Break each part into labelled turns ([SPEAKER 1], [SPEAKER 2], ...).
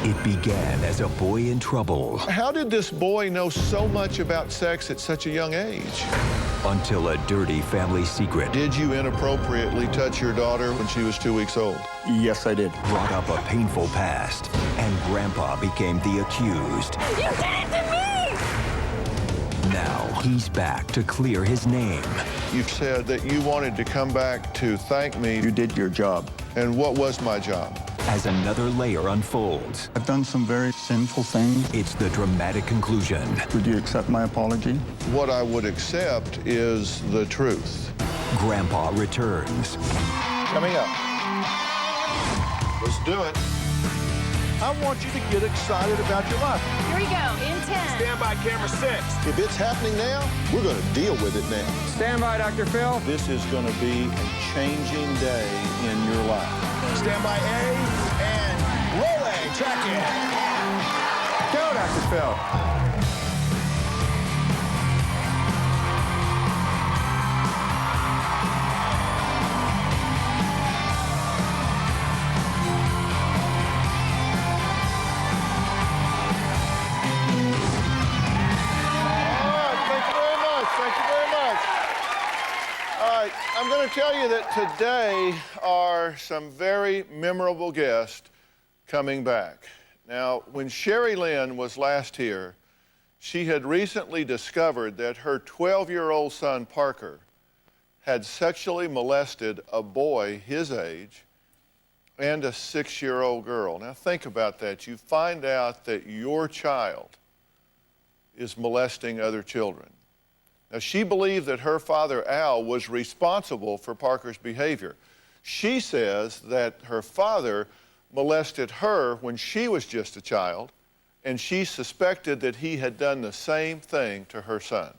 [SPEAKER 1] It began as a boy in trouble.
[SPEAKER 2] How did this boy know so much about sex at such a young age?
[SPEAKER 1] Until a dirty family secret.
[SPEAKER 2] Did you inappropriately touch your daughter when she was 2 weeks old?
[SPEAKER 3] Yes, I did.
[SPEAKER 1] Brought up a painful past, and Grandpa became the accused.
[SPEAKER 4] You did it to me!
[SPEAKER 1] Now he's back to clear his name.
[SPEAKER 2] You said that you wanted to come back to thank me.
[SPEAKER 3] You did your job.
[SPEAKER 2] And what was my job?
[SPEAKER 1] As another layer unfolds,
[SPEAKER 3] I've done some very sinful things.
[SPEAKER 1] it's the dramatic conclusion.
[SPEAKER 3] Would you accept my apology?
[SPEAKER 2] What I would accept is the truth.
[SPEAKER 1] Grandpa returns.
[SPEAKER 2] Coming up. Let's do it. I want you to get excited about your life.
[SPEAKER 4] Here we go, in 10.
[SPEAKER 5] Stand by, camera 6.
[SPEAKER 2] If it's happening now, we're going to deal with it now.
[SPEAKER 5] Stand by, Dr. Phil.
[SPEAKER 2] This is going to be a changing day in your life.
[SPEAKER 5] Stand by A, and rolling, track it. Go, Dr. Phil. I'm going to tell you that today are some very memorable guests coming back. Now, when Sherry Lynn was last here, she had recently discovered that her 12-year-old son, Parker, had sexually molested a boy his age and a 6-year-old girl. Now, think about that. You find out that your child is molesting other children. Now, she believed that her father, Al, was responsible for Parker's behavior. She says that her father molested her when she was just a child, and she suspected that he had done the same thing to her son.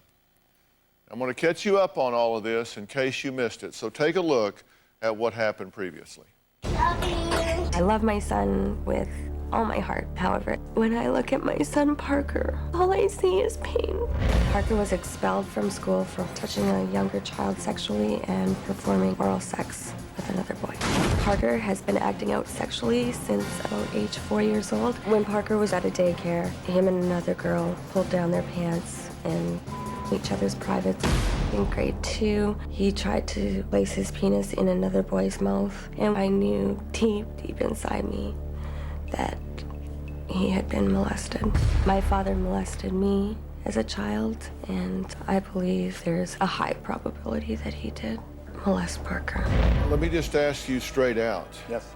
[SPEAKER 5] I'm going to catch you up on all of this in case you missed it, so take a look at what happened previously.
[SPEAKER 6] I love my son with all my heart. However, when I look at my son Parker, all I see is pain. Parker was expelled from school for touching a younger child sexually and performing oral sex with another boy. Parker has been acting out sexually since about age 4 years old. When Parker was at a daycare, him and another girl pulled down their pants and each other's privates. In grade 2, he tried to place his penis in another boy's mouth, and I knew deep inside me that he had been molested. My father molested me as a child, and I believe there's a high probability that he did molest Parker.
[SPEAKER 2] Let me just ask you straight out.
[SPEAKER 3] Yes.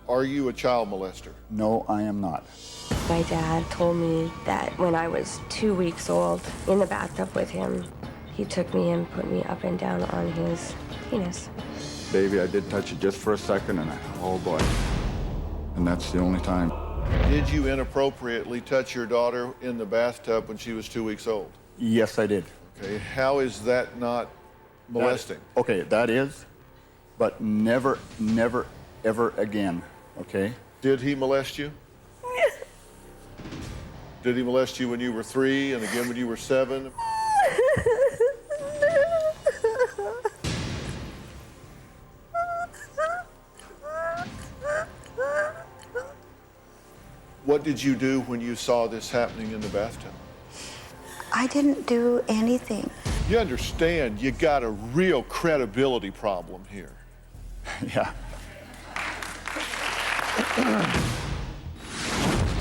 [SPEAKER 2] Are you a child molester?
[SPEAKER 3] No, I am not.
[SPEAKER 6] My dad told me that when I was 2 weeks old, in the bathtub with him, he took me and put me up and down on his penis.
[SPEAKER 3] Baby, I did touch it just for a second, and oh boy. And that's the only time.
[SPEAKER 2] Did you inappropriately touch your daughter in the bathtub when she was 2 weeks old?
[SPEAKER 3] Yes, I did.
[SPEAKER 2] Okay, how is that not molesting?
[SPEAKER 3] Okay, that is, but never, ever again, okay?
[SPEAKER 2] Did he molest you? Did he molest you when you were 3 and again when you were 7? What did you do when you saw this happening in the bathtub?
[SPEAKER 7] I didn't do anything.
[SPEAKER 2] You understand, you got a real credibility problem here.
[SPEAKER 3] Yeah.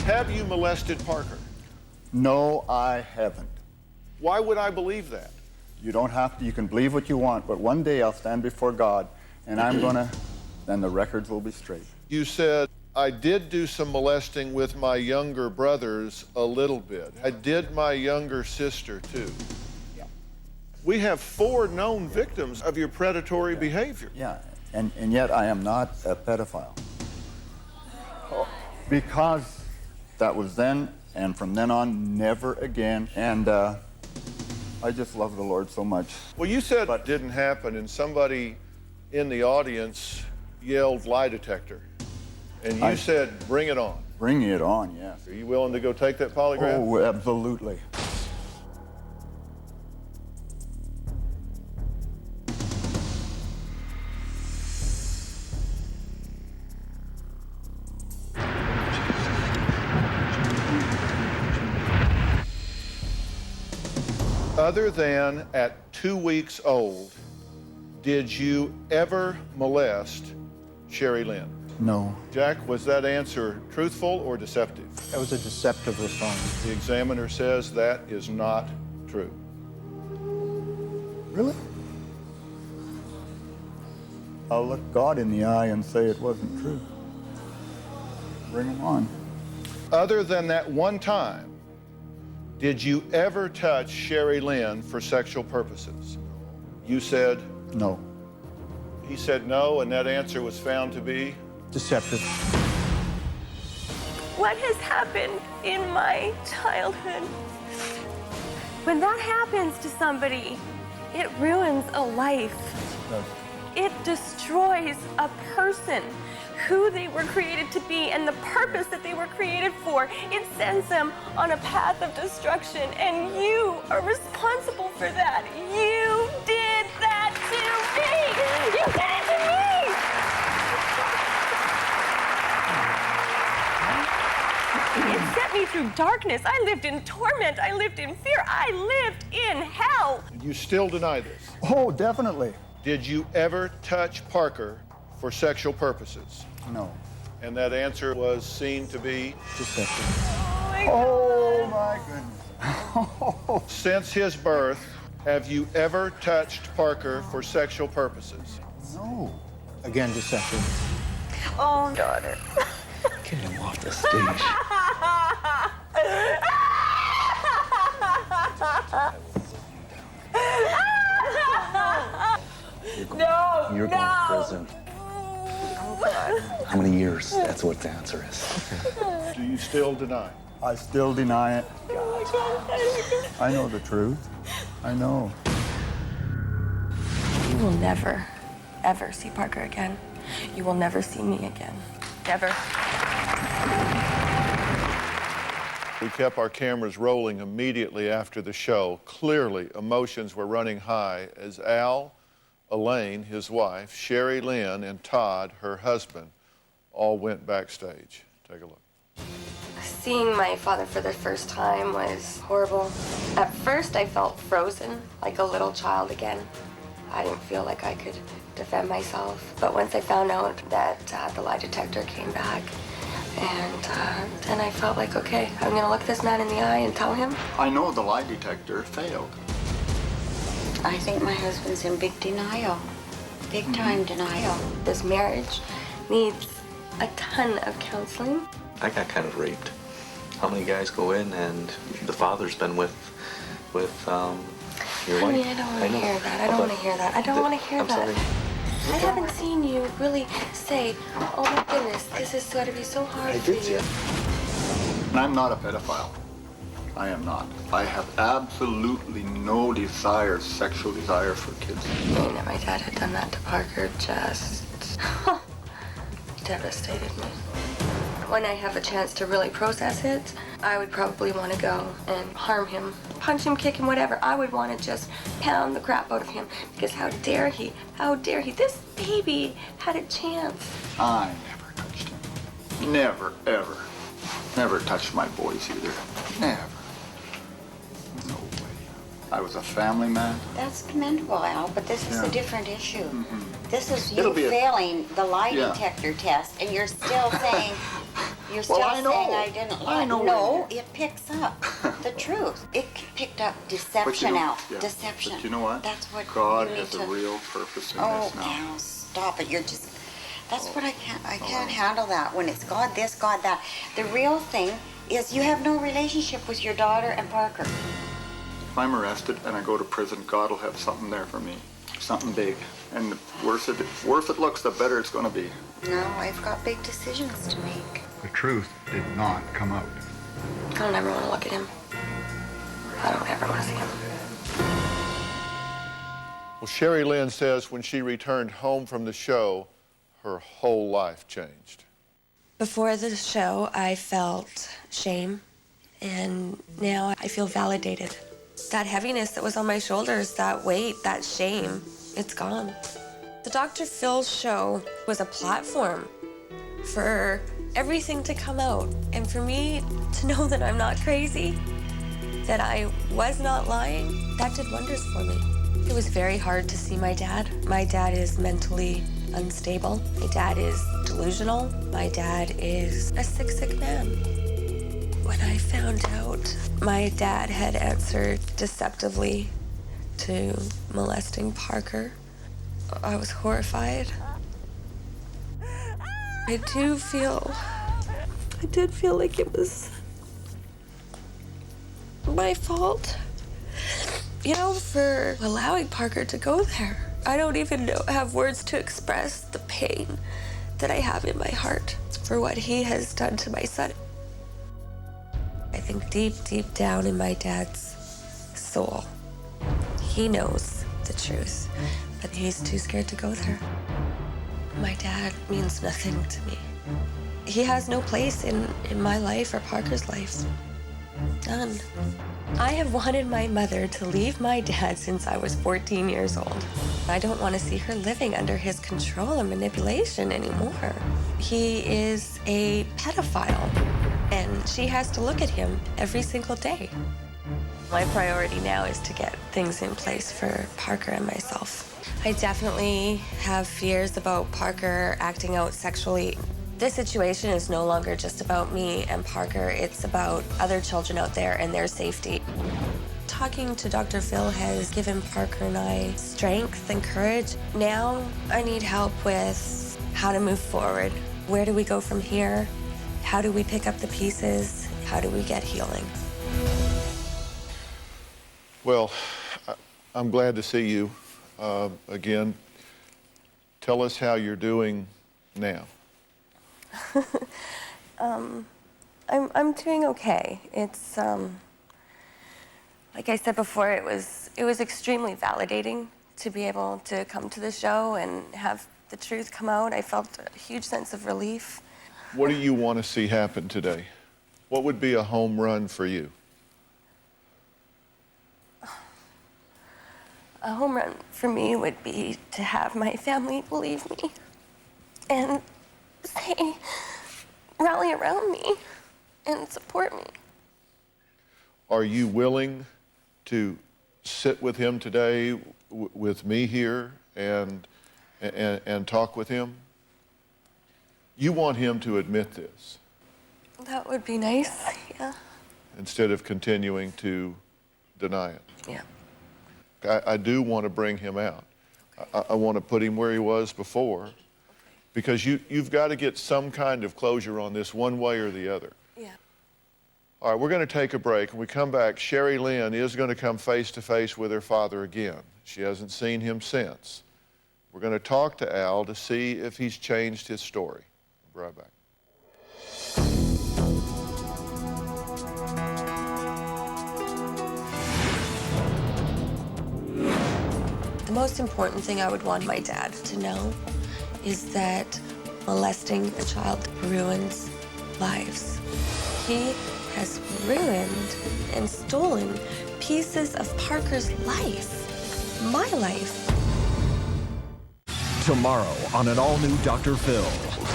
[SPEAKER 2] Have you molested Parker?
[SPEAKER 3] No, I haven't.
[SPEAKER 2] Why would I believe that?
[SPEAKER 3] You don't have to. You can believe what you want, but one day I'll stand before God, and then the records will be straight.
[SPEAKER 2] You said, I did do some molesting with my younger brothers a little bit. I did my younger sister too.
[SPEAKER 3] Yeah.
[SPEAKER 2] We have 4 known victims of your predatory behavior.
[SPEAKER 3] Yeah, and yet I am not a pedophile. Because that was then, and from then on, never again. And I just love the Lord so much.
[SPEAKER 2] Well, you said it didn't happen, and somebody in the audience yelled lie detector. And you said, bring it on.
[SPEAKER 3] Bring it on, yes.
[SPEAKER 2] Are you willing to go take that polygraph?
[SPEAKER 3] Oh, absolutely.
[SPEAKER 5] Other than at 2 weeks old, did you ever molest Sherry Lynn?
[SPEAKER 3] No.
[SPEAKER 5] Jack, was that answer truthful or deceptive?
[SPEAKER 3] That was a deceptive response.
[SPEAKER 5] The examiner says that is not true.
[SPEAKER 3] Really? I'll look God in the eye and say it wasn't true. Bring him on.
[SPEAKER 5] Other than that one time, did you ever touch Sherry Lynn for sexual purposes? You said
[SPEAKER 3] No.
[SPEAKER 5] he said no, and that answer was found to be
[SPEAKER 3] Deceptive.
[SPEAKER 6] What has happened in my childhood? When that happens to somebody, it ruins a life.
[SPEAKER 3] Yes.
[SPEAKER 6] It destroys a person, who they were created to be and the purpose that they were created for. It sends them on a path of destruction, and you are responsible for that. You did that to me. You did it to me. It set me through darkness. I lived in torment. I lived in fear. I lived in hell.
[SPEAKER 5] You still deny this.
[SPEAKER 3] Oh, definitely.
[SPEAKER 5] Did you ever touch Parker for sexual purposes?
[SPEAKER 3] No.
[SPEAKER 5] And that answer was seen to be
[SPEAKER 3] Deceptive.
[SPEAKER 6] Oh my
[SPEAKER 3] Oh,
[SPEAKER 6] God.
[SPEAKER 3] my goodness.
[SPEAKER 5] since his birth, have you ever touched Parker for sexual purposes?
[SPEAKER 3] No. Again, deceptive.
[SPEAKER 6] Oh, daughter.
[SPEAKER 1] Get him off the stage.
[SPEAKER 6] No,
[SPEAKER 8] You're going to prison. How many years? That's what the answer is.
[SPEAKER 5] Do you still deny?
[SPEAKER 3] I still deny it. I know the truth. I know.
[SPEAKER 6] You will never, ever see Parker again. You will never see me again. Never.
[SPEAKER 5] We kept our cameras rolling immediately after the show. Clearly, emotions were running high as Al, Elaine, his wife, Sherry Lynn, and Todd, her husband, all went backstage. Take a look.
[SPEAKER 6] Seeing my father for the first time was horrible. At first, I felt frozen, like a little child again. I didn't feel like I could defend myself. But once I found out that the lie detector came back, and then I felt like, okay, I'm gonna look this man in the eye and tell him.
[SPEAKER 3] I know the lie detector failed.
[SPEAKER 7] I think my husband's in big denial. Big time denial.
[SPEAKER 6] This marriage needs a ton of counseling.
[SPEAKER 8] I got kind of raped. How many guys go in and the father's been with your wife?
[SPEAKER 6] Honey, I don't want to hear that. I don't want to hear that. I don't want to hear
[SPEAKER 8] I'm
[SPEAKER 6] that.
[SPEAKER 8] sorry.
[SPEAKER 6] I haven't seen you really say, oh my goodness, this has got to be so hard for you.
[SPEAKER 3] And I'm not a pedophile. I am not. I have absolutely no desire, sexual desire for kids.
[SPEAKER 6] Knowing that my dad had done that to Parker just devastated me. When I have a chance to really process it, I would probably want to go and harm him. Punch him, kick him, whatever. I would want to just pound the crap out of him. Because how dare he? How dare he? This baby had a chance.
[SPEAKER 3] I never touched him. Never, ever. Never touched my boys either. Never. No way. I was a family man.
[SPEAKER 7] That's commendable, Al, but this is a different issue. This is you
[SPEAKER 3] It'll be a-
[SPEAKER 7] failing the lie
[SPEAKER 3] Yeah.
[SPEAKER 7] detector test, and you're still saying, you're still
[SPEAKER 3] Well, I know.
[SPEAKER 7] saying I didn't lie.
[SPEAKER 3] I know
[SPEAKER 7] No,
[SPEAKER 3] what
[SPEAKER 7] it picks up the truth. It picked up deception, Al.
[SPEAKER 3] yeah.
[SPEAKER 7] Deception.
[SPEAKER 3] But you know what?
[SPEAKER 7] That's what
[SPEAKER 3] God
[SPEAKER 7] you need
[SPEAKER 3] has
[SPEAKER 7] to...
[SPEAKER 3] a real purpose in
[SPEAKER 7] Oh,
[SPEAKER 3] this now.
[SPEAKER 7] Al, stop it. You're just... That's what I can't handle that. When it's God this, God that. The real thing is you have no relationship with your daughter and Parker.
[SPEAKER 3] If I'm arrested and I go to prison, God will have something there for me. Something big. And the worse it looks, the better it's going to be.
[SPEAKER 7] No, I've got big decisions to make.
[SPEAKER 3] The truth did not come out.
[SPEAKER 6] I don't ever want to look at him. I don't ever want to see him.
[SPEAKER 5] Well, Sherry Lynn says when she returned home from the show, her whole life changed.
[SPEAKER 6] Before the show, I felt shame, and now I feel validated. That heaviness that was on my shoulders, that weight, that shame, it's gone. The Dr. Phil show was a platform for everything to come out, and for me to know that I'm not crazy, that I was not lying, that did wonders for me. It was very hard to see my dad. My dad is mentally unstable. My dad is delusional. My dad is a sick, sick man. When I found out my dad had answered deceptively to molesting Parker, I was horrified. I did feel like it was my fault, you know, for allowing Parker to go there. I don't even have words to express the pain that I have in my heart for what he has done to my son. I think deep, deep down in my dad's soul, he knows the truth, but he's too scared to go there. My dad means nothing to me. He has no place in my life or Parker's life. None. I have wanted my mother to leave my dad since I was 14 years old. I don't want to see her living under his control and manipulation anymore. He is a pedophile, and she has to look at him every single day. My priority now is to get things in place for Parker and myself. I definitely have fears about Parker acting out sexually. This situation is no longer just about me and Parker. It's about other children out there and their safety. Talking to Dr. Phil has given Parker and I strength and courage. Now I need help with how to move forward. Where do we go from here? How do we pick up the pieces? How do we get healing?
[SPEAKER 5] Well, I'm glad to see you again. Tell us how you're doing now.
[SPEAKER 6] I'm doing okay. It's like I said before, it was extremely validating to be able to come to the show and have the truth come out. I felt a huge sense of relief.
[SPEAKER 5] What do you want to see happen today? What would be a home run for you?
[SPEAKER 6] A home run for me would be to have my family believe me and say, rally around me and support me.
[SPEAKER 5] Are you willing to sit with him today, with me here, and talk with him? You want him to admit this.
[SPEAKER 6] That would be nice, yeah.
[SPEAKER 5] Instead of continuing to deny it.
[SPEAKER 6] Yeah.
[SPEAKER 5] I do want to bring him out. I want to put him where he was before, because you've got to get some kind of closure on this one way or the other.
[SPEAKER 6] Yeah.
[SPEAKER 5] All right, we're going to take a break. When we come back, Sherry Lynn is going to come face to face with her father again. She hasn't seen him since. We're going to talk to Al to see if he's changed his story. We'll be right back.
[SPEAKER 6] The most important thing I would want my dad to know is that molesting a child ruins lives. He has ruined and stolen pieces of Parker's life, my life.
[SPEAKER 1] Tomorrow on an all-new Dr. Phil.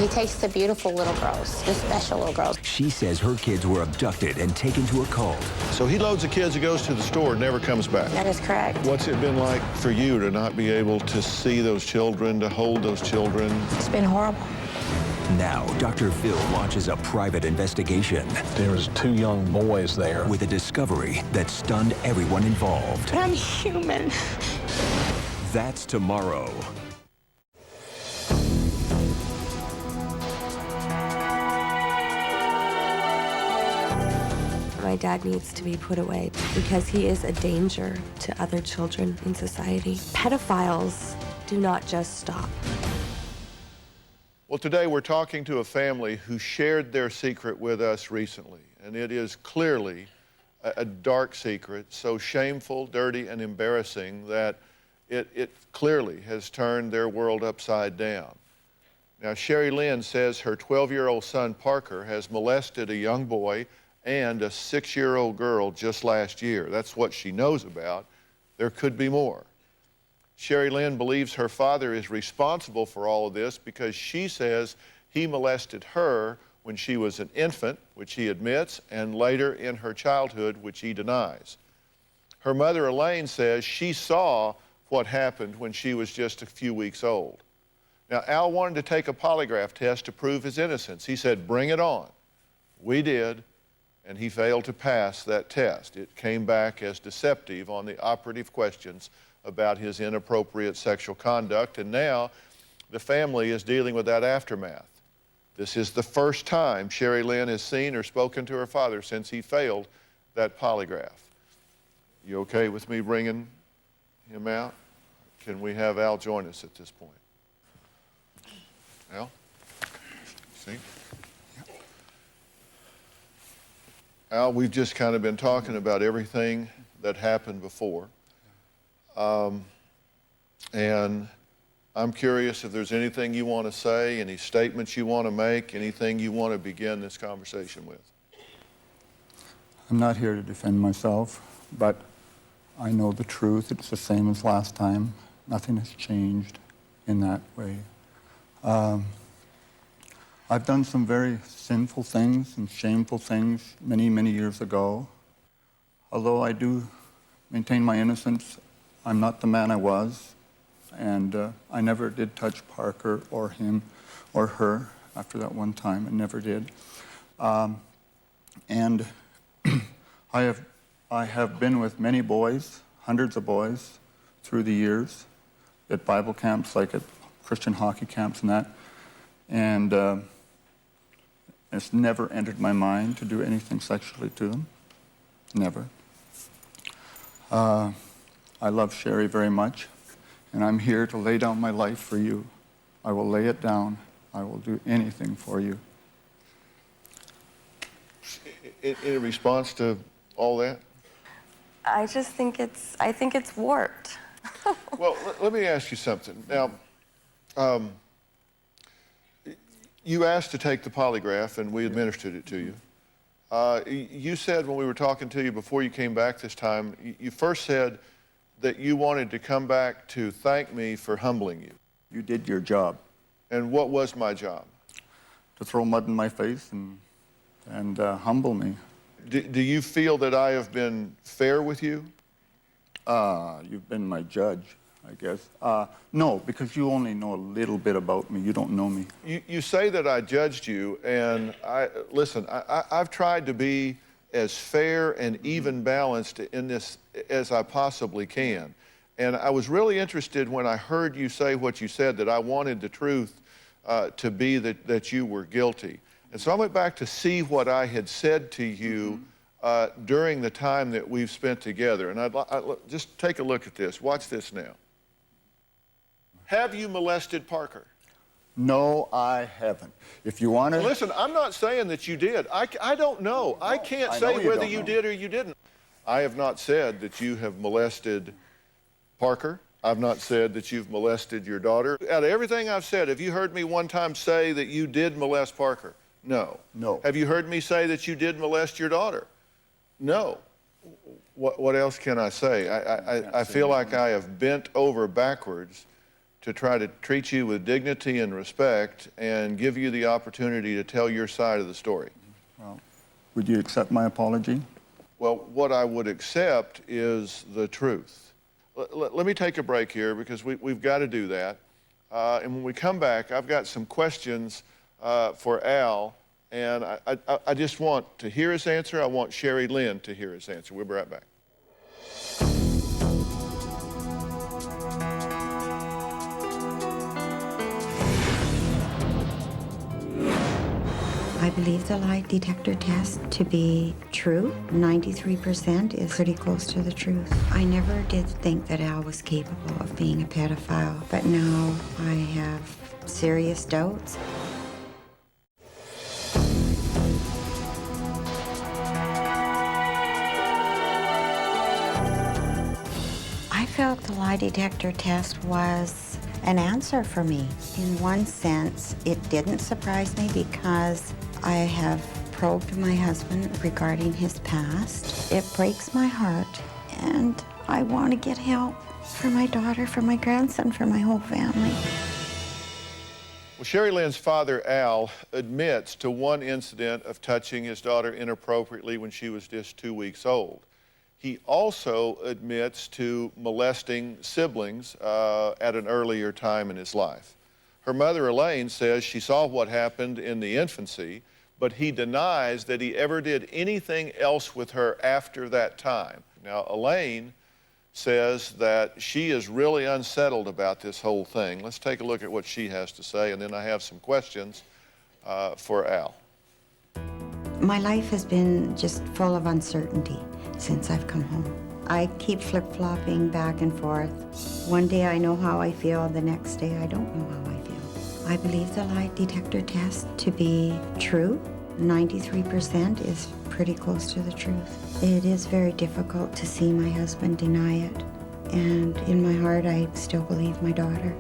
[SPEAKER 9] He takes the beautiful little girls, the special little girls.
[SPEAKER 1] She says her kids were abducted and taken to a cult.
[SPEAKER 5] So he loads the kids, he goes to the store, never comes back.
[SPEAKER 9] That is correct.
[SPEAKER 5] What's it been like for you to not be able to see those children, to hold those children?
[SPEAKER 9] It's been horrible.
[SPEAKER 1] Now, Dr. Phil launches a private investigation.
[SPEAKER 10] There was 2 young boys there.
[SPEAKER 1] With a discovery that stunned everyone involved.
[SPEAKER 9] But I'm human.
[SPEAKER 1] That's tomorrow.
[SPEAKER 6] My dad needs to be put away because he is a danger to other children in society. Pedophiles do not just stop.
[SPEAKER 5] Well, today we're talking to a family who shared their secret with us recently, and it is clearly a dark secret, so shameful, dirty, and embarrassing that it clearly has turned their world upside down. Now, Sherry Lynn says her 12-year-old son, Parker, has molested a young boy and a 6-year-old girl just last year. That's what she knows about. There could be more. Sherry Lynn believes her father is responsible for all of this because she says he molested her when she was an infant, which he admits, and later in her childhood, which he denies. Her mother, Elaine, says she saw what happened when she was just a few weeks old. Now, Al wanted to take a polygraph test to prove his innocence. He said, bring it on. We did, and he failed to pass that test. It came back as deceptive on the operative questions about his inappropriate sexual conduct, and now the family is dealing with that aftermath. This is the first time Sherry Lynn has seen or spoken to her father since he failed that polygraph. You okay with me bringing him out? Can we have Al join us at this point? Al? See? Al, we've just kind of been talking about everything that happened before. And I'm curious if there's anything you want to say, any statements you want to make, anything you want to begin this conversation with.
[SPEAKER 3] I'm not here to defend myself, but I know the truth. It's the same as last time. Nothing has changed in that way. I've done some very sinful things and shameful things many, many years ago. Although I do maintain my innocence, I'm not the man I was, and I never did touch Parker or him or her after that one time. I never did. And I have been with many boys, hundreds of boys, through the years, at Bible camps, like at Christian hockey camps and that. And it's never entered my mind to do anything sexually to them. Never. I love Sherry very much, and I'm here to lay down my life for you. I will lay it down. I will do anything for you.
[SPEAKER 5] In response to all that?
[SPEAKER 6] I just think it's warped.
[SPEAKER 5] Well, let me ask you something. Now, you asked to take the polygraph, and we administered it to you. You said when we were talking to you before you came back this time, you first said that you wanted to come back to thank me for humbling you.
[SPEAKER 3] You did your job.
[SPEAKER 5] And what was my job?
[SPEAKER 3] To throw mud in my face and humble me.
[SPEAKER 5] Do you feel that I have been fair with you?
[SPEAKER 3] You've been my judge, I guess. No, because you only know a little bit about me. You don't know me.
[SPEAKER 5] You say that I judged you, and listen, I've tried to be as fair and even balanced in this as I possibly can. And I was really interested when I heard you say what you said, that I wanted the truth to be that you were guilty. And so I went back to see what I had said to you during the time that we've spent together. And just take a look at this. Watch this now. Have you molested Parker?
[SPEAKER 3] No, I haven't. If you want to...
[SPEAKER 5] Listen, I'm not saying that you did. I don't know. I can't say whether you did or you didn't. I have not said that you have molested Parker. I've not said that you've molested your daughter. Out of everything I've said, have you heard me one time say that you did molest Parker? No.
[SPEAKER 3] No.
[SPEAKER 5] Have you heard me say that you did molest your daughter? No. What else can I say? I feel like I have bent over backwards to try to treat you with dignity and respect and give you the opportunity to tell your side of the story.
[SPEAKER 3] Well, would you accept my apology?
[SPEAKER 5] Well, what I would accept is the truth. Let me take a break here because we've got to do that. And when we come back, I've got some questions for Al, and I just want to hear his answer. I want Sherry Lynn to hear his answer. We'll be right back.
[SPEAKER 7] I believe the lie detector test to be true. 93% is pretty close to the truth. I never did think that Al was capable of being a pedophile, but now I have serious doubts. I felt the lie detector test was an answer for me. In one sense, it didn't surprise me because I have probed my husband regarding his past. It breaks my heart, and I want to get help for my daughter, for my grandson, for my whole family.
[SPEAKER 5] Well, Sherry Lynn's father, Al, admits to one incident of touching his daughter inappropriately when she was just 2 weeks old. He also admits to molesting siblings at an earlier time in his life. Her mother, Elaine, says she saw what happened in the infancy, but he denies that he ever did anything else with her after that time. Now, Elaine says that she is really unsettled about this whole thing. Let's take a look at what she has to say, and then I have some questions for Al.
[SPEAKER 7] My life has been just full of uncertainty since I've come home. I keep flip-flopping back and forth. One day I know how I feel, the next day I don't know how I feel. I believe the lie detector test to be true. 93% is pretty close to the truth. It is very difficult to see my husband deny it, and in my heart I still believe my daughter.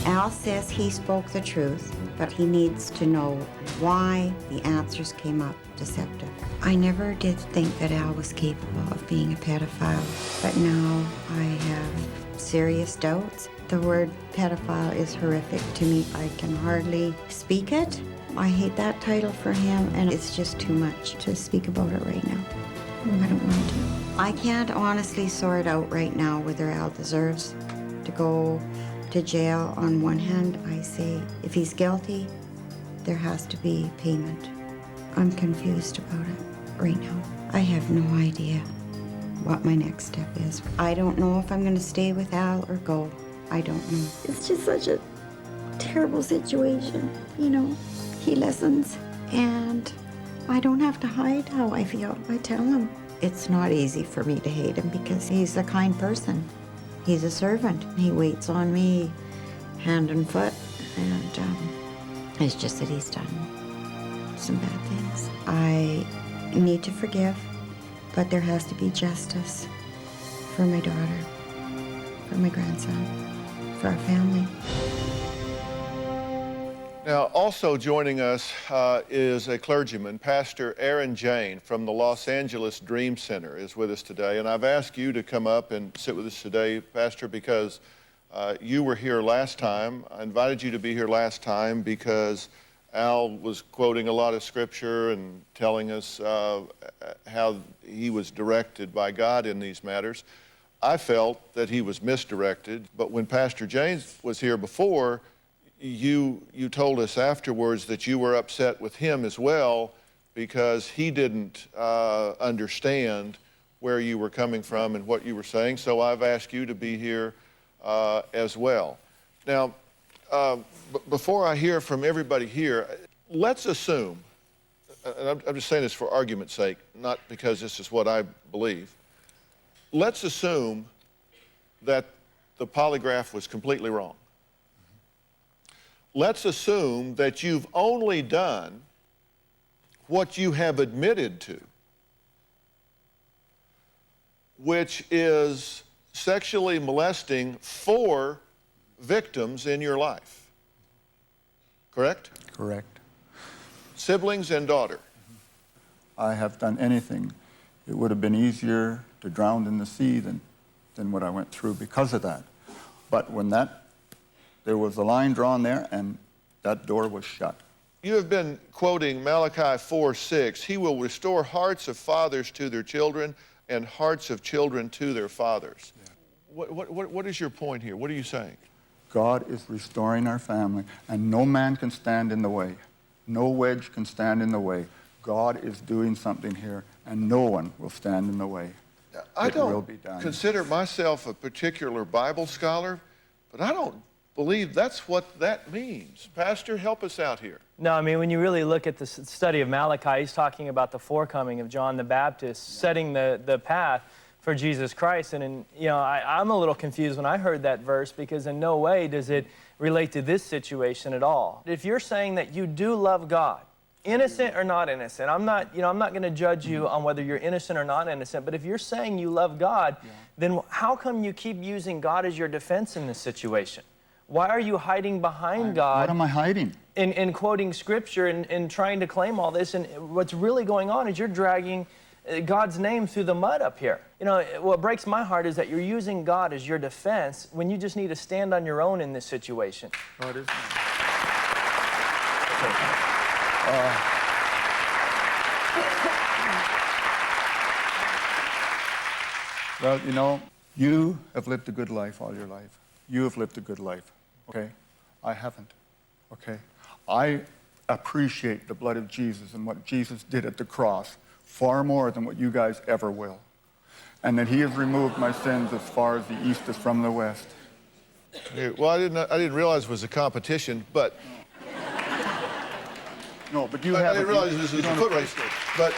[SPEAKER 7] Al says he spoke the truth, but he needs to know why the answers came up deceptive. I never did think that Al was capable of being a pedophile, but now I have serious doubts. The word pedophile is horrific to me. I can hardly speak it. I hate that title for him, and it's just too much to speak about it right now. I don't want to. I can't honestly sort out right now whether Al deserves to go to jail. On one hand, I say if he's guilty, there has to be payment. I'm confused about it right now. I have no idea what my next step is. I don't know if I'm going to stay with Al or go. I don't know. It's just such a terrible situation, you know. He listens, and I don't have to hide how I feel. I tell him. It's not easy for me to hate him because he's a kind person. He's a servant. He waits on me hand and foot, and it's just that he's done some bad things. I need to forgive, but there has to be justice for my daughter, for my grandson, for our family.
[SPEAKER 5] Now, also joining us is a clergyman, Pastor Aaron Jane from the Los Angeles Dream Center is with us today. And I've asked you to come up and sit with us today, Pastor, because you were here last time. I invited you to be here last time because Al was quoting a lot of scripture and telling us how he was directed by God in these matters. I felt that he was misdirected, but when Pastor James was here before, you told us afterwards that you were upset with him as well because he didn't understand where you were coming from and what you were saying. So I've asked you to be here as well. Now, before I hear from everybody here, let's assume, and I'm just saying this for argument's sake, not because this is what I believe. Let's assume that the polygraph was completely wrong. Let's assume that you've only done what you have admitted to, which is sexually molesting 4 victims in your life. Correct?
[SPEAKER 3] Correct.
[SPEAKER 5] Siblings and daughter.
[SPEAKER 3] I have done anything. It would have been easier to drown in the sea than what I went through because of that. But when there was a line drawn there, and that door was shut.
[SPEAKER 5] You have been quoting Malachi 4:6. He will restore hearts of fathers to their children and hearts of children to their fathers. Yeah. What is your point here? What are you saying?
[SPEAKER 3] God is restoring our family, and no man can stand in the way. No wedge can stand in the way. God is doing something here, and no one will stand in the way.
[SPEAKER 5] I don't
[SPEAKER 3] will be done.
[SPEAKER 5] consider myself a particular Bible scholar, but I don't believe that's what that means. Pastor, help us out here.
[SPEAKER 11] No, I mean, when you really look at the study of Malachi, he's talking about the forecoming of John the Baptist, setting the path for Jesus Christ. And I'm a little confused when I heard that verse because in no way does it relate to this situation at all. If you're saying that you do love God, innocent or not innocent, I'm not going to judge you on whether you're innocent or not innocent, but if you're saying you love God, then how come you keep using God as your defense in this situation? Why are you hiding behind God?
[SPEAKER 3] What am I hiding?
[SPEAKER 11] In quoting scripture and trying to claim all this, and what's really going on is you're dragging God's name through the mud up here. What breaks my heart is that you're using God as your defense when you just need to stand on your own in this situation.
[SPEAKER 3] God is Well, you know, you have lived a good life all your life. You have lived a good life, okay? I haven't, okay? I appreciate the blood of Jesus and what Jesus did at the cross far more than what you guys ever will. And that he has removed my sins as far as the east is from the west.
[SPEAKER 5] Well, I didn't realize it was a competition, but
[SPEAKER 3] No, but you
[SPEAKER 5] I
[SPEAKER 3] haven't.
[SPEAKER 5] didn't realize this was a foot race. But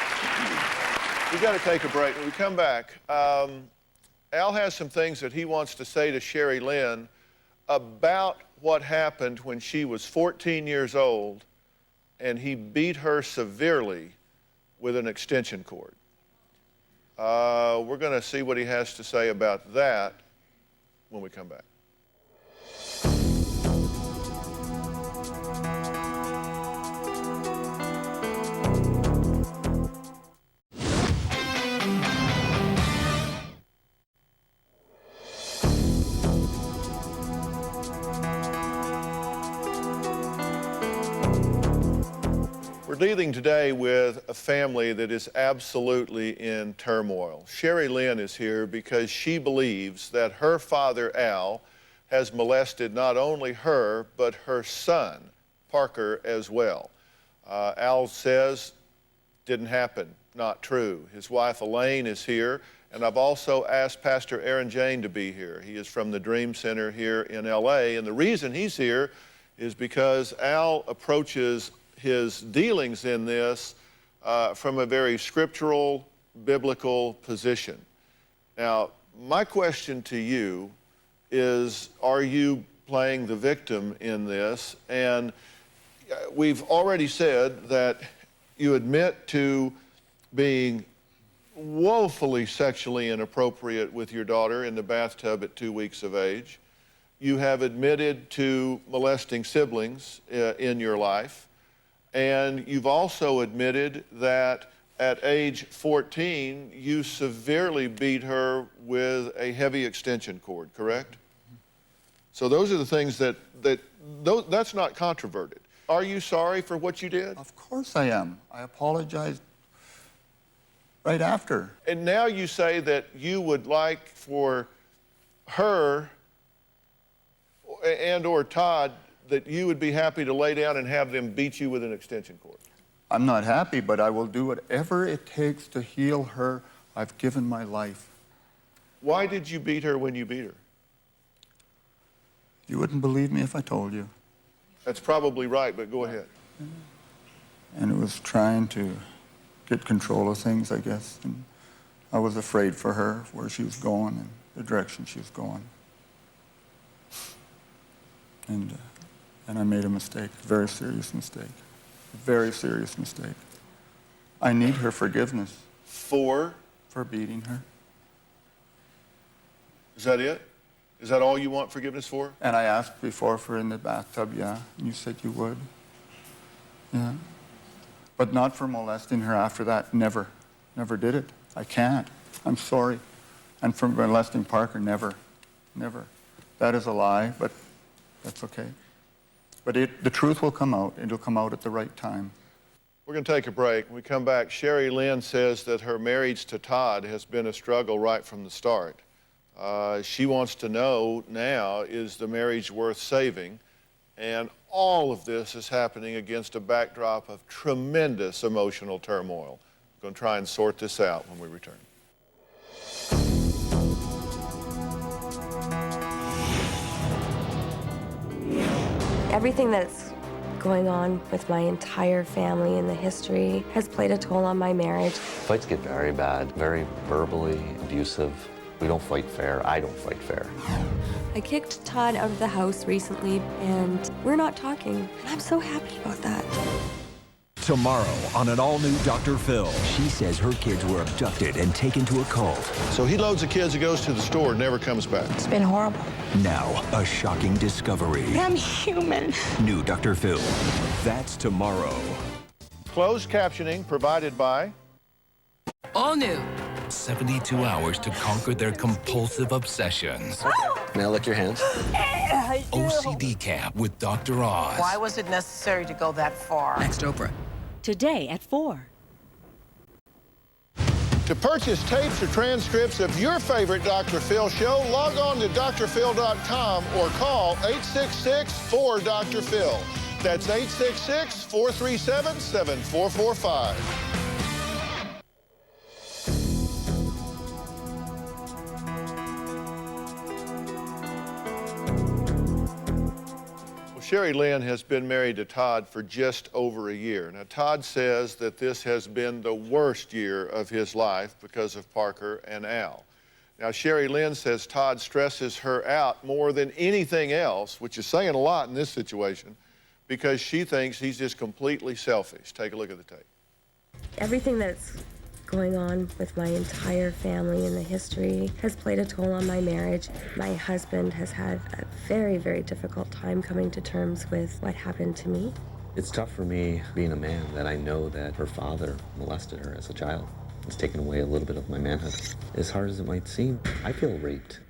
[SPEAKER 5] we got to take a break. When we come back, Al has some things that he wants to say to Sherry Lynn about what happened when she was 14 years old and he beat her severely with an extension cord. We're going to see what he has to say about that when we come back. We're dealing today with a family that is absolutely in turmoil. Sherry Lynn is here because she believes that her father, Al, has molested not only her, but her son, Parker, as well. Al says, didn't happen, not true. His wife, Elaine, is here, and I've also asked Pastor Aaron Jane to be here. He is from the Dream Center here in LA, and the reason he's here is because Al approaches his dealings in this from a very scriptural, biblical position. Now, my question to you is, are you playing the victim in this? And we've already said that you admit to being woefully sexually inappropriate with your daughter in the bathtub at 2 weeks of age. You have admitted to molesting siblings in your life. And you've also admitted that at age 14, you severely beat her with a heavy extension cord, correct? So those are the things that's not controverted. Are you sorry for what you did?
[SPEAKER 3] Of course I am. I apologized right after.
[SPEAKER 5] And now you say that you would like for her and or Todd, that you would be happy to lay down and have them beat you with an extension cord.
[SPEAKER 3] I'm not happy, but I will do whatever it takes to heal her. I've given my life.
[SPEAKER 5] Why did you beat her when you beat her?
[SPEAKER 3] You wouldn't believe me if I told you.
[SPEAKER 5] That's probably right, but go ahead.
[SPEAKER 3] And it was trying to get control of things, I guess. And I was afraid for her, where she was going and the direction she was going. And I made a mistake, a very serious mistake, a very serious mistake. I need her forgiveness.
[SPEAKER 5] For
[SPEAKER 3] beating her.
[SPEAKER 5] Is that it? Is that all you want forgiveness for?
[SPEAKER 3] And I asked before for in the bathtub, yeah, and you said you would. Yeah. But not for molesting her after that, never. Never did it. I can't. I'm sorry. And for molesting Parker, never. Never. That is a lie, but that's okay. But the truth will come out. It'll come out at the right time.
[SPEAKER 5] We're going to take a break. When we come back, Sherry Lynn says that her marriage to Todd has been a struggle right from the start. She wants to know now, is the marriage worth saving? And all of this is happening against a backdrop of tremendous emotional turmoil. We're going to try and sort this out when we return.
[SPEAKER 6] Everything that's going on with my entire family and the history has played a toll on my marriage.
[SPEAKER 8] Fights get very bad, very verbally abusive. We don't fight fair. I don't fight fair.
[SPEAKER 6] I kicked Todd out of the house recently, and we're not talking. And I'm so happy about that.
[SPEAKER 1] Tomorrow on an all-new Dr. Phil, she says her kids were abducted and taken to a cult.
[SPEAKER 5] So he loads the kids and goes to the store and never comes back.
[SPEAKER 9] It's been horrible.
[SPEAKER 1] Now, a shocking discovery.
[SPEAKER 9] I'm human.
[SPEAKER 1] New Dr. Phil. That's tomorrow.
[SPEAKER 5] Closed captioning provided by...
[SPEAKER 12] All new. 72 hours to conquer their compulsive obsessions.
[SPEAKER 8] Now lick your hands.
[SPEAKER 12] OCD Camp with Dr. Oz.
[SPEAKER 13] Why was it necessary to go that far?
[SPEAKER 14] Next Oprah. Today at 4.
[SPEAKER 5] To purchase tapes or transcripts of your favorite Dr. Phil show, log on to drphil.com or call 866-4-DR-PHIL. That's 866-437-7445. Sherry Lynn has been married to Todd for just over a year. Now, Todd says that this has been the worst year of his life because of Parker and Al. Now, Sherry Lynn says Todd stresses her out more than anything else, which is saying a lot in this situation, because she thinks he's just completely selfish. Take a look at the tape.
[SPEAKER 6] Everything that's going on with my entire family and the history has played a toll on my marriage. My husband has had a very, very difficult time coming to terms with what happened to me.
[SPEAKER 8] It's tough for me, being a man, that I know that her father molested her as a child. It's taken away a little bit of my manhood. As hard as it might seem, I feel raped.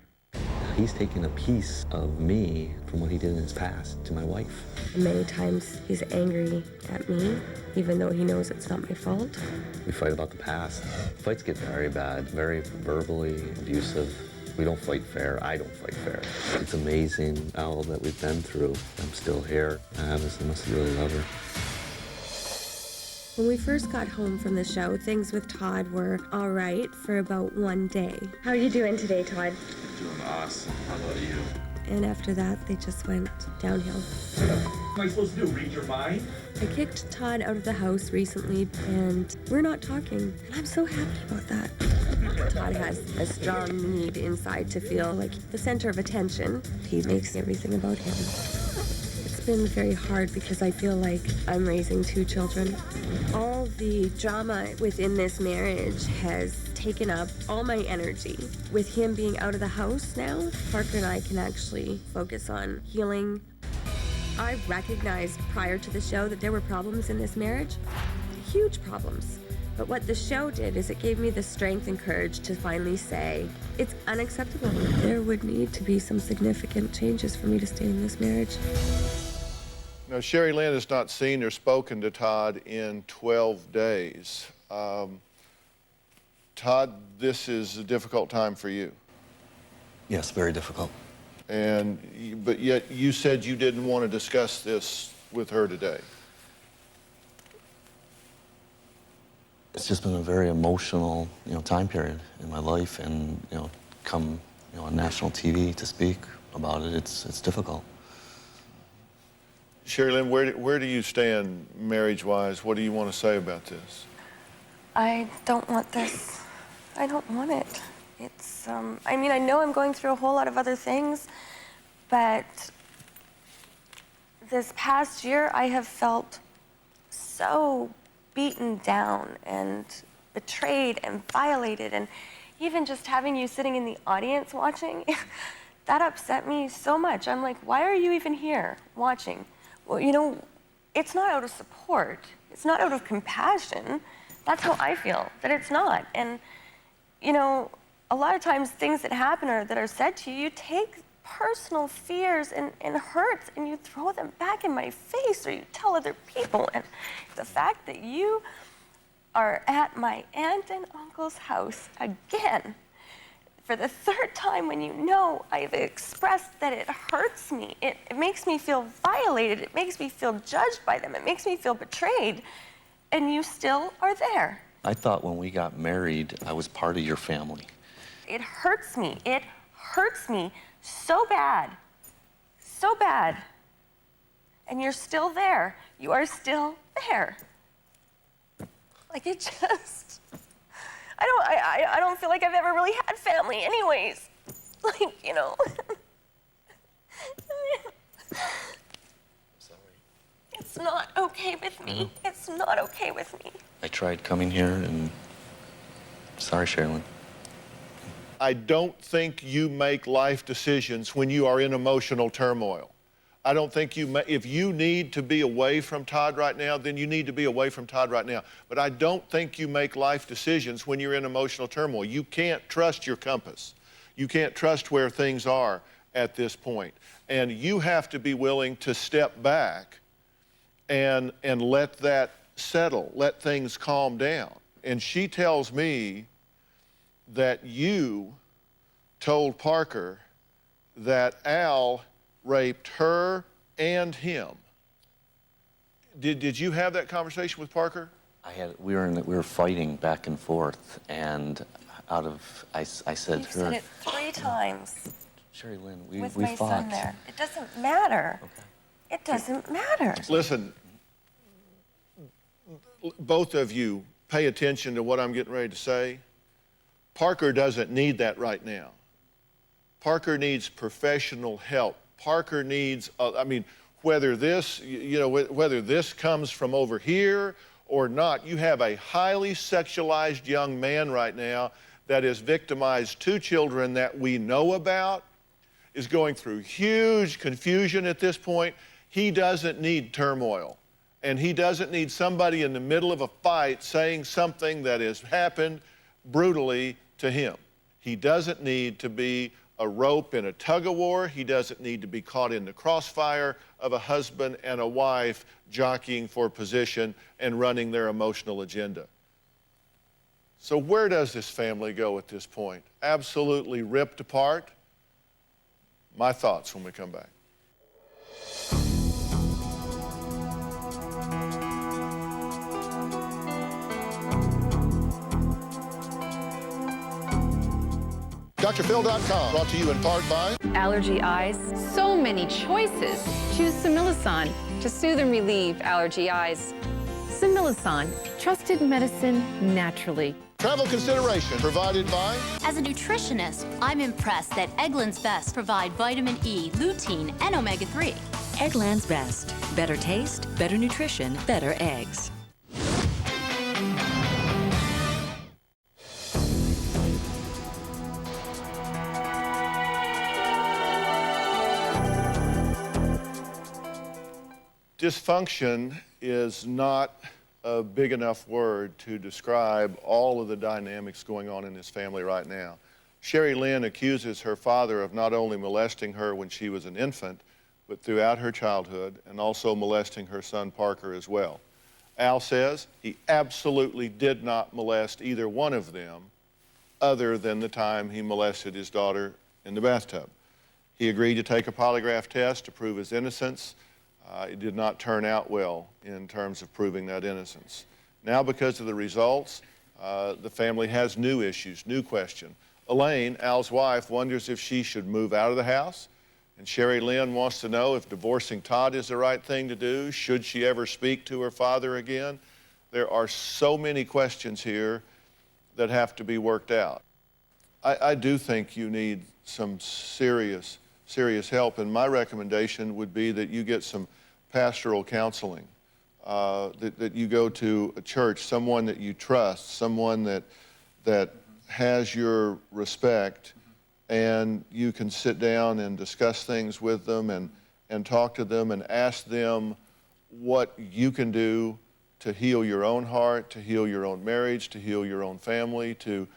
[SPEAKER 8] He's taken a piece of me from what he did in his past to my wife.
[SPEAKER 6] Many times he's angry at me, even though he knows it's not my fault.
[SPEAKER 8] We fight about the past. Fights get very bad, very verbally abusive. We don't fight fair. I don't fight fair. It's amazing all that we've been through. I'm still here. I must really love her.
[SPEAKER 6] When we first got home from the show, things with Todd were all right for about one day. How are you doing today, Todd?
[SPEAKER 8] Doing awesome. How about you?
[SPEAKER 6] And after that, they just went downhill.
[SPEAKER 15] What am I supposed to do, read your mind?
[SPEAKER 6] I kicked Todd out of the house recently, and we're not talking. And I'm so happy about that. Todd has a strong need inside to feel like the center of attention. He makes everything about him. It's been very hard because I feel like I'm raising 2 children. All the drama within this marriage has taken up all my energy. With him being out of the house now, Parker and I can actually focus on healing. I recognized prior to the show that there were problems in this marriage, huge problems. But what the show did is it gave me the strength and courage to finally say, it's unacceptable. There would need to be some significant changes for me to stay in this marriage.
[SPEAKER 5] Now, Sherry Lynn has not seen or spoken to Todd in 12 days. Todd, this is a difficult time for you.
[SPEAKER 8] Yes, very difficult.
[SPEAKER 5] But yet you said you didn't want to discuss this with her today.
[SPEAKER 8] It's just been a very emotional, time period in my life, and come, on national TV to speak about it, it's difficult.
[SPEAKER 5] Sherry Lynn, where do you stand marriage-wise? What do you want to say about this?
[SPEAKER 6] I don't want this. I don't want it. It's, I mean, I know I'm going through a whole lot of other things, but this past year I have felt so beaten down and betrayed and violated, and even just having you sitting in the audience watching, that upset me so much. I'm like, why are you even here watching? Well, it's not out of support. It's not out of compassion. That's how I feel, that it's not. And, a lot of times things that happen or that are said to you, you take personal fears and hurts and you throw them back in my face, or you tell other people. And the fact that you are at my aunt and uncle's house again for the 3rd time, when I've expressed that it hurts me, it makes me feel violated, it makes me feel judged by them, it makes me feel betrayed, and you still are there.
[SPEAKER 8] I thought when we got married, I was part of your family.
[SPEAKER 6] It hurts me. It hurts me so bad. So bad. And you're still there. You are still there. Like, it just... I don't feel like I've ever really had family anyways. Like,
[SPEAKER 8] Sorry.
[SPEAKER 6] It's not okay with me. It's not okay with me.
[SPEAKER 8] I tried coming here, and sorry, Sherilyn.
[SPEAKER 5] I don't think you make life decisions when you are in emotional turmoil. I don't think if you need to be away from Todd right now, then you need to be away from Todd right now. But I don't think you make life decisions when you're in emotional turmoil. You can't trust your compass. You can't trust where things are at this point. And you have to be willing to step back and let that settle, let things calm down. And she tells me that you told Parker that Al raped her and him. Did you have that conversation with Parker?
[SPEAKER 8] We were fighting back and forth, and I said
[SPEAKER 6] You've said it 3 times.
[SPEAKER 8] Sherry Lynn,
[SPEAKER 6] with
[SPEAKER 8] we
[SPEAKER 6] my
[SPEAKER 8] fought.
[SPEAKER 6] son there. It doesn't matter. Okay. It doesn't matter.
[SPEAKER 5] Listen, both of you pay attention to what I'm getting ready to say. Parker doesn't need that right now. Parker needs professional help. Parker needs, whether this comes from over here or not, you have a highly sexualized young man right now that has victimized 2 children that we know about, is going through huge confusion at this point. He doesn't need turmoil. And he doesn't need somebody in the middle of a fight saying something that has happened brutally to him. He doesn't need to be a rope in a tug-of-war. He doesn't need to be caught in the crossfire of a husband and a wife jockeying for position and running their emotional agenda. So where does this family go at this point? Absolutely ripped apart? My thoughts when we come back. DrPhil.com, brought to you in part by
[SPEAKER 16] Allergy Eyes. So many choices. Choose Similison to soothe and relieve allergy eyes. Similison, trusted medicine naturally.
[SPEAKER 5] Travel consideration provided by...
[SPEAKER 17] As a nutritionist, I'm impressed that Eggland's Best provide vitamin E, lutein, and omega-3.
[SPEAKER 14] Eggland's Best. Better taste, better nutrition, better eggs.
[SPEAKER 5] Dysfunction is not a big enough word to describe all of the dynamics going on in this family right now. Sherry Lynn accuses her father of not only molesting her when she was an infant, but throughout her childhood, and also molesting her son Parker as well. Al says he absolutely did not molest either one of them other than the time he molested his daughter in the bathtub. He agreed to take a polygraph test to prove his innocence. It did not turn out well in terms of proving that innocence. Now, because of the results, the family has new issues, new question. Elaine, Al's wife, wonders if she should move out of the house. And Sherry Lynn wants to know if divorcing Todd is the right thing to do. Should she ever speak to her father again? There are so many questions here that have to be worked out. I do think you need some serious help, and my recommendation would be that you get some pastoral counseling, that you go to a church, someone that you trust, someone that has your respect, and you can sit down and discuss things with them and talk to them and ask them what you can do to heal your own heart, to heal your own marriage, to heal your own family, to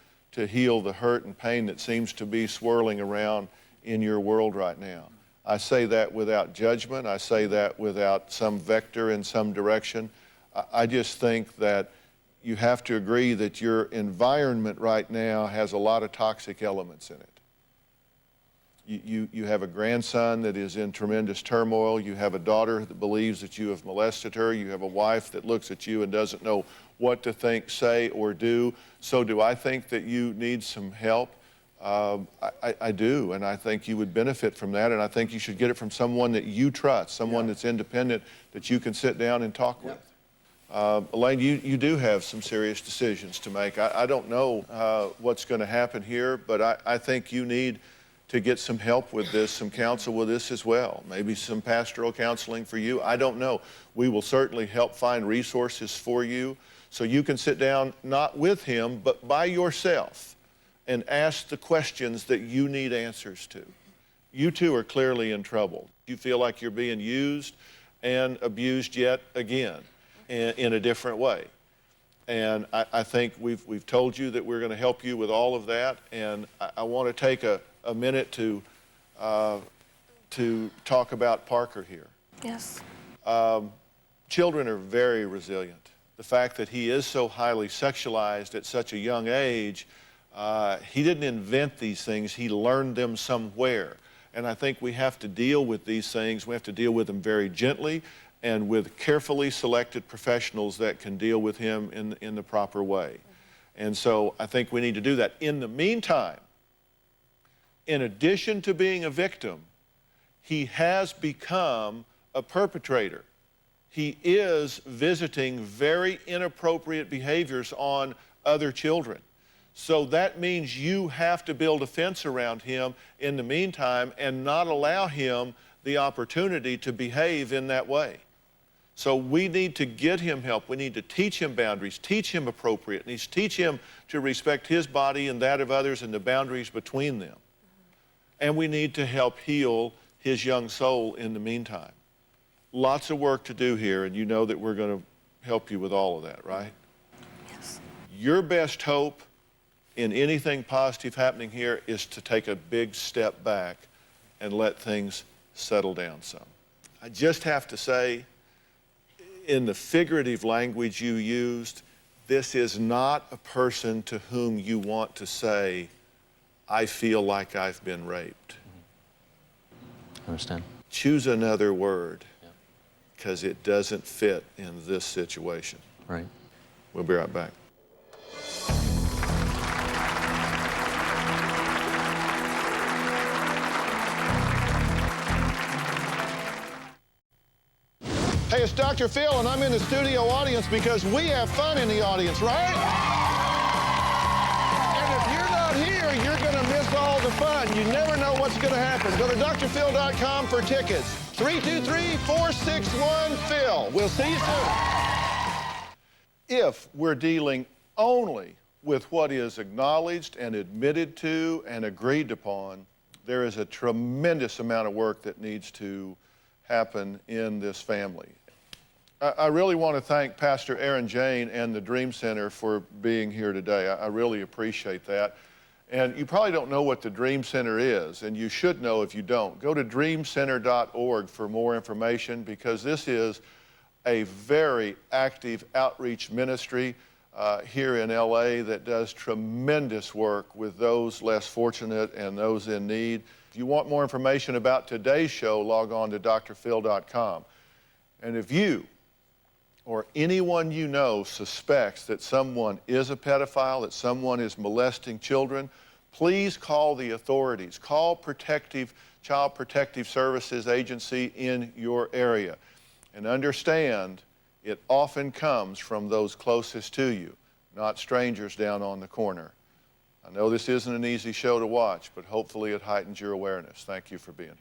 [SPEAKER 5] heal the hurt and pain that seems to be swirling around in your world right now. I say that without judgment. I say that without some vector in some direction. I just think that you have to agree that your environment right now has a lot of toxic elements in it. You have a grandson that is in tremendous turmoil. You have a daughter that believes that you have molested her. You have a wife that looks at you and doesn't know what to think, say, or do. So do I think that you need some help? I do, and I think you would benefit from that, and I think you should get it from someone that you trust, someone that's independent, that you can sit down and talk with. Elaine, you do have some serious decisions to make. I don't know what's going to happen here, but I think you need to get some help with this, some counsel with this as well. Maybe some pastoral counseling for you. I don't know. We will certainly help find resources for you so you can sit down, not with him, but by yourself, and ask the questions that you need answers to. you two are clearly in trouble. You feel like you're being used and abused yet again in a different way. And I think we've told you that we're going to help you with all of that. And I want to take a minute to talk about Parker here.
[SPEAKER 6] Yes.
[SPEAKER 5] Children are very resilient. The fact that he is so highly sexualized at such a young age, he didn't invent these things, he learned them somewhere. And I think we have to deal with these things, we have to deal with them very gently and with carefully selected professionals that can deal with him in the proper way. And so I think we need to do that. In the meantime, in addition to being a victim, he has become a perpetrator. He is visiting very inappropriate behaviors on other children. So that means you have to build a fence around him in the meantime and not allow him the opportunity to behave in that way. So we need to get him help. We need to teach him boundaries, teach him appropriateness, teach him to respect his body and that of others and the boundaries between them. And we need to help heal his young soul in the meantime. Lots of work to do here, and you know that we're going to help you with all of that, right?
[SPEAKER 6] Yes.
[SPEAKER 5] Your best hope in anything positive happening here is to take a big step back and let things settle down some. I just have to say, in the figurative language you used, this is not a person to whom you want to say, I feel like I've been raped.
[SPEAKER 8] I understand.
[SPEAKER 5] Choose another word, because it doesn't fit in this situation.
[SPEAKER 8] Right.
[SPEAKER 5] We'll be right back. Hey, it's Dr. Phil, and I'm in the studio audience because we have fun in the audience, right? And if you're not here, you're going to miss all the fun. You never know what's going to happen. Go to drphil.com for tickets. 323-461-PHIL. We'll see you soon. If we're dealing only with what is acknowledged and admitted to and agreed upon, there is a tremendous amount of work that needs to happen in this family. I really want to thank Pastor Aaron Jane and the Dream Center for being here today. I really appreciate that. And you probably don't know what the Dream Center is, and you should know if you don't. Go to dreamcenter.org for more information, because this is a very active outreach ministry here in LA that does tremendous work with those less fortunate and those in need. If you want more information about today's show, log on to drphil.com. And if you or anyone you know suspects that someone is a pedophile, that someone is molesting children, please call the authorities. Call Child Protective Services Agency in your area. And understand, it often comes from those closest to you, not strangers down on the corner. I know this isn't an easy show to watch, but hopefully it heightens your awareness. Thank you for being here.